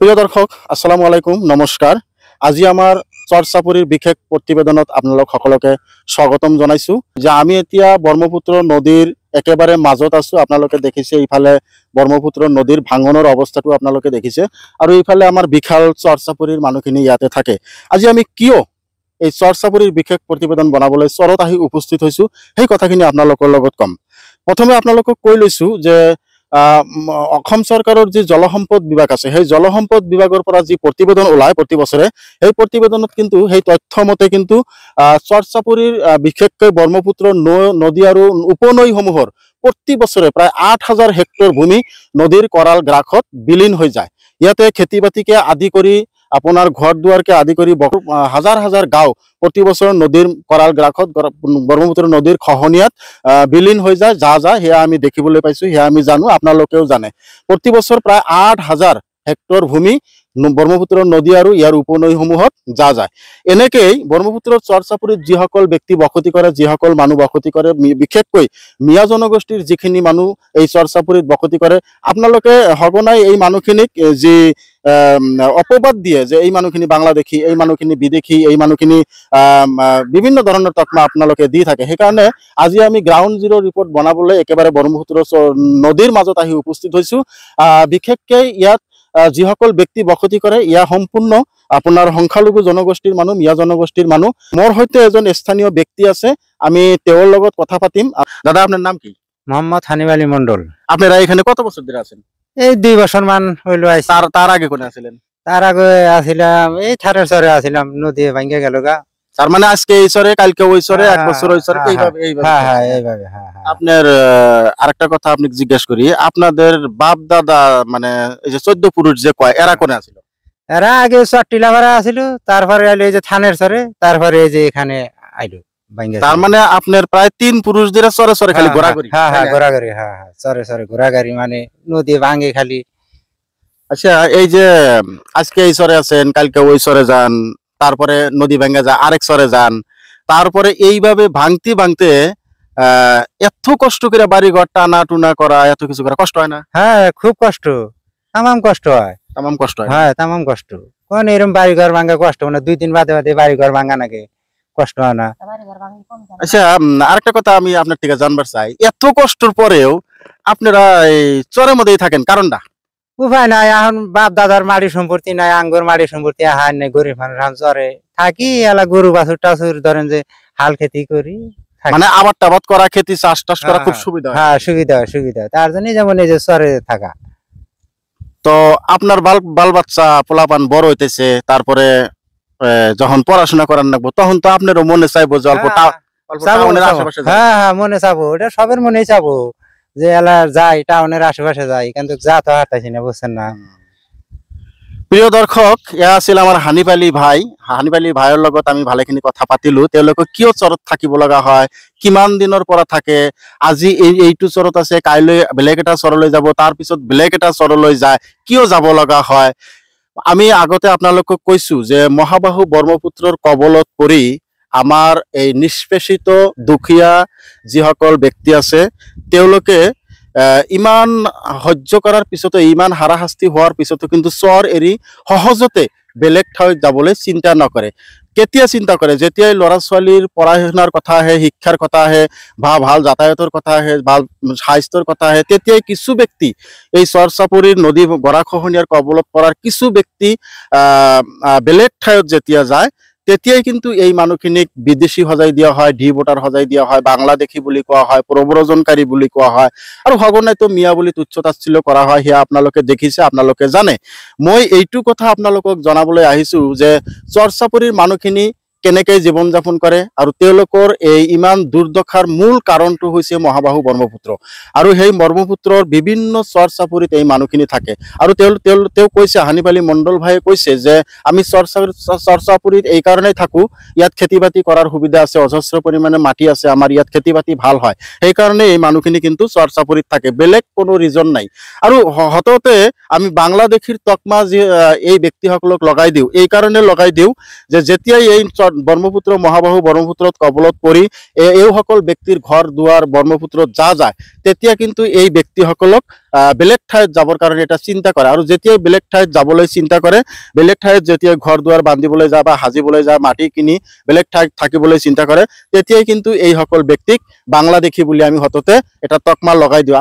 প্ৰিয় দৰ্শক, আসসালামু আলাইকুম, নমস্কাৰ। আজি আমাৰ চৰচাপুৰীৰ বিশেষ প্ৰতিবেদনত আপোনালোক সকলোকে স্বাগতম জনাইছোঁ। যে আমি এতিয়া ব্ৰহ্মপুত্ৰ নদীৰ একেবাৰে মাজত আছোঁ। আপোনালোকে দেখিছে ইফালে ব্ৰহ্মপুত্ৰ নদীৰ ভাঙনৰ অৱস্থাটো আপোনালোকে দেখিছে, আৰু ইফালে আমাৰ বিশাল চৰচাপুৰীৰ মানুহখিনি ইয়াতে থাকে। আজি আমি কিয় এই চৰচাপুৰীৰ বিশেষ প্ৰতিবেদন বনাবলৈ চৰত আহি উপস্থিত হৈছোঁ সেই কথাখিনি আপোনালোকৰ লগত ক'ম। প্ৰথমে আপোনালোকক কৈ লৈছোঁ যে অসম চৰকাৰৰ যি জলসম্পদ বিভাগ আছে, সেই জলসম্পদ বিভাগৰ পৰা যি প্ৰতিবেদন ওলায় প্ৰতি বছৰে, সেই প্ৰতিবেদনত কিন্তু সেই তথ্য মতে কিন্তু চৰচাপুৰীৰ বিশেষকৈ ব্ৰহ্মপুত্ৰ নদী আৰু উপনৈসমূহৰ প্ৰতি বছৰে প্ৰায় ৮,০০০ হেক্টৰ ভূমি নদীৰ কৰাল গ্ৰাসত বিলীন হৈ যায়। ইয়াতে খেতি বাতিকে আদি কৰি আপোনাৰ ঘৰ দুৱাৰকে আদি কৰি হাজাৰ হাজাৰ গাঁও প্ৰতি বছৰ নদীৰ কৰাল গ্ৰাসত ব্ৰহ্মপুত্ৰ নদীৰ খহনীয়াত বিলীন হৈ যায়। সেয়া আমি দেখিবলৈ পাইছোঁ, সেয়া আমি জানো, আপোনালোকেও জানে। প্ৰতি বছৰ প্ৰায় ৮,০০০ হেক্টৰ ভূমি ব্ৰহ্মপুত্ৰ নদী আৰু ইয়াৰ উপনৈসমূহত যায়। এনেকেই ব্ৰহ্মপুত্ৰৰ চৰচাপুৰীত যিসকল ব্যক্তি বসতি কৰে, যিসকল মানুহ বসতি কৰে, বিশেষকৈ মিয়া জনগোষ্ঠীৰ যিখিনি মানুহ এই চৰচাপুৰীত বসতি কৰে, আপোনালোকে সঘনাই এই মানুহখিনিক যি অপবাদ দিয়ে যে এই মানুহখিনি বাংলাদেশী, এই মানুহখিনি বিদেশী, এই মানুহখিনি বিভিন্ন ধৰণৰ তকমা আপোনালোকে দি থাকে। সেইকাৰণে আজি আমি গ্ৰাউণ্ড জিৰ' ৰিপৰ্ট বনাবলৈ একেবাৰে ব্ৰহ্মপুত্ৰ নদীৰ মাজত আহি উপস্থিত হৈছোঁ। বিশেষকৈ ইয়াত যিসকল ব্যক্তি বসতি কৰে, ইয়াৰ সম্পূৰ্ণ আপোনাৰ সংখ্যালঘু জনগোষ্ঠীৰ মানুহ, মিয়া জনগোষ্ঠীৰ মানুহ। মোৰ সৈতে এজন স্থানীয় ব্যক্তি আছে, আমি তেওঁৰ লগত কথা পাতিম। দাদা, আপনার নাম কি? মোহাম্মদ হানিফ আলী মন্ডল। আপনারা এখানে কত বছর ধরে আছেন? এই 2 বছর মান হইলো আইছি। তার আগে কোনে আছিলেন? তার আগে আছিলাম এই থারের চরে আছিলাম, নদী ভাঙ্গে গেল গা। তার মানে আজকে এই চরে, কালকে ওই চরে, 1 বছর ওই চরে, এইভাবে এইভাবে। আপনার আরেকটা কথা আপনি জিজ্ঞেস করি, আপনাদের বাপ দাদা মানে এই যে 14 পুরুষ যে কয়, এরা কোনে আছিল? এরা আগে চট্টিলাপাড়া আছিল, তারপরে আইলো এই যে থানের চরে, তারপরে এই যে এখানে আইলো ভাঙ্গে। তার মানে আপনার প্রায় 3 পুরুষদের চরে চরে খালি ঘোরাঘুরি। ঘোরাঘুরি, চরে চরে ঘোরাঘুরি, মানে নদী ভাঙ্গে খালি। আচ্ছা, এই যে আজকে এই চরে আছেন, কালকে ওই চরে যান, তারপরে নদী ভেঙে যায়, আরেক চরে যান, তারপরে এইভাবে ভাঙতে ভাঙতে এত কষ্ট করে বাড়ি ঘর টানা টুনা করা, এত কিছু করা কষ্ট হয় না? হ্যাঁ, খুব কষ্ট, তামাম কষ্ট হয়। তামাম কষ্ট হয়? হ্যাঁ, তামাম কষ্ট। কোন এরকম বাড়ি ঘর ভাঙ্গা কষ্ট মানে 2 দিন বাদে বাদে বাড়ি ঘর ভাঙ্গা নাকি কষ্ট হয় না? আচ্ছা, আরেকটা কথা আমি আপনার থেকে জানবার চাই, এত কষ্টর পরেও আপনারা এই চরের মধ্যেই থাকেন, কারণটা? উপায় নাই, এখন বাপ দাদার মাড়ি সম্পত্তি নাই, আঙ্গুর মাড়ি সম্পত্তি হার নাই, গরিব মানুষ এখন চরে থাকি। এলা গরু বাছুর টাছুর ধরেন যে হাল খেতি করি, মানে আবাদ টাবাদ করা, খেতি চাষ টাস করা খুব সুবিধা। হ্যাঁ, সুবিধা। তার জন্য যেমন এই যে চরে থাকা। তো আপনার বাল বাচ্চা পোলাপান বড় হইতেছে, তারপরে যখন পড়াশোনা করার লাগবো, তখন তো আপনারও মনে চাইবো যে অল্প টাউনের আশেপাশে। হ্যাঁ, মনে চাবো, এটা সবের মনেই চাবো যে এলা যাই, টাউনের আশেপাশে যাই, কিন্তু যা তো হারতাছি না, বুঝছেন না? প্রিয় দর্শক, এয়া আছিল আমাৰ হানিফ আলী ভাই। হানিফ আলী ভাইৰ লগত আমি ভালেখিনি কথা পাতিলো। তেওঁলোকে কিয় চৰত থাকিব লগা হয়, কিমান দিনৰ পৰা থাকে, আজি এইটো চৰত আছে, কাইলৈ বেলেগ এটা চৰলৈ যাব, তাৰপিছত বেলেগ এটা চৰলৈ যায়, কিয় যাব লগা হয়। আমি আগতে আপোনালোকক কৈছো যে মহাবাহু ব্ৰহ্মপুত্ৰৰ কবলত পৰি আমাৰ এই নিষ্পেষিত দুখীয়া যিসকল ব্যক্তি আছে, তেওঁলোকে ইমান সহ্য কৰাৰ পিছতো, ইমান হাৰাশাস্তি হোৱাৰ পিছতো কিন্তু চৰ এৰি সহজতে বেলেগ ঠাইত যাবলৈ চিন্তা নকৰে। কেতিয়া চিন্তা কৰে? যেতিয়াই ল'ৰা ছোৱালীৰ পঢ়া শুনাৰ কথা আহে, শিক্ষাৰ কথা আহে, বা ভাল যাতায়াতৰ কথা আহে, ভাল স্বাস্থ্যৰ কথা আহে, তেতিয়াই কিছু ব্যক্তি এই চৰচাপুৰীৰ নদী গৰাখহনীয়াৰ কবলত পৰাৰ কিছু ব্যক্তি বেলেগ ঠাইত যেতিয়া যায়, তেতিয়াই কিন্তু এই মানুহখিনিক বিদেশী সজাই দিয়া হয়, ডি ভোটাৰ সজাই দিয়া হয়, বাংলাদেশী বুলি কোৱা হয়, প্ৰব্ৰজনকাৰী বুলি কোৱা হয়, আৰু সঘনাইতো মিয়া বুলি তুচ্ছ তাচ্ছিল্য কৰা হয়। সেয়া আপোনালোকে দেখিছে, আপোনালোকে জানে। মই এইটো কথা আপোনালোকক জনাবলৈ আহিছো যে চৰচাপুৰীৰ মানুহখিনি কেনেকৈ জীৱন যাপন কৰে, আৰু তেওঁলোকৰ এই ইমান দুৰ্দশাৰ মূল কাৰণটো হৈছে মহাবাহু ব্ৰহ্মপুত্ৰ। আৰু সেই ব্ৰহ্মপুত্ৰৰ বিভিন্ন চৰচাপুৰীত এই মানুহখিনি থাকে। আৰু তেওঁ কৈছে, হানিফ আলী মণ্ডল ভাইয়ে কৈছে যে আমি চৰচাপুৰীত এই কাৰণেই থাকোঁ, ইয়াত খেতি বাতি কৰাৰ সুবিধা আছে, অজস্ৰ পৰিমাণে মাটি আছে, আমাৰ ইয়াত খেতি বাতি ভাল হয়, সেইকাৰণে এই মানুহখিনি কিন্তু চৰচাপুৰীত থাকে, বেলেগ কোনো ৰিজন নাই। আৰু হঠাতে আমি বাংলাদেশীৰ তকমা এই ব্যক্তিসকলক লগাই দিওঁ, এই কাৰণে লগাই দিওঁ যে যেতিয়াই এই ব্ৰহ্মপুত্ৰ মহাবাহু ব্ৰহ্মপুত্ৰত কবলত পৰি এইসকল ব্যক্তিৰ ঘৰ দুৱাৰ ব্ৰহ্মপুত্ৰত যায় তেতিয়া কিন্তু এই ব্যক্তিসকলক বেলেগ ঠাইত যাবৰ কাৰণে এটা চিন্তা কৰে আৰু যেতিয়াই বেলেগ ঠাইত যাবলৈ চিন্তা কৰে বেলেগ ঠাইত যেতিয়া ঘৰ দুৱাৰ বান্ধিবলৈ যায় বা সাজিবলৈ যায় মাটি কিনি বেলেগ ঠাইত থাকিবলৈ চিন্তা কৰে তেতিয়াই কিন্তু এইসকল ব্যক্তিক বাংলাদেশী বুলি আমি হততে এটা তকমা লগাই দিওঁ।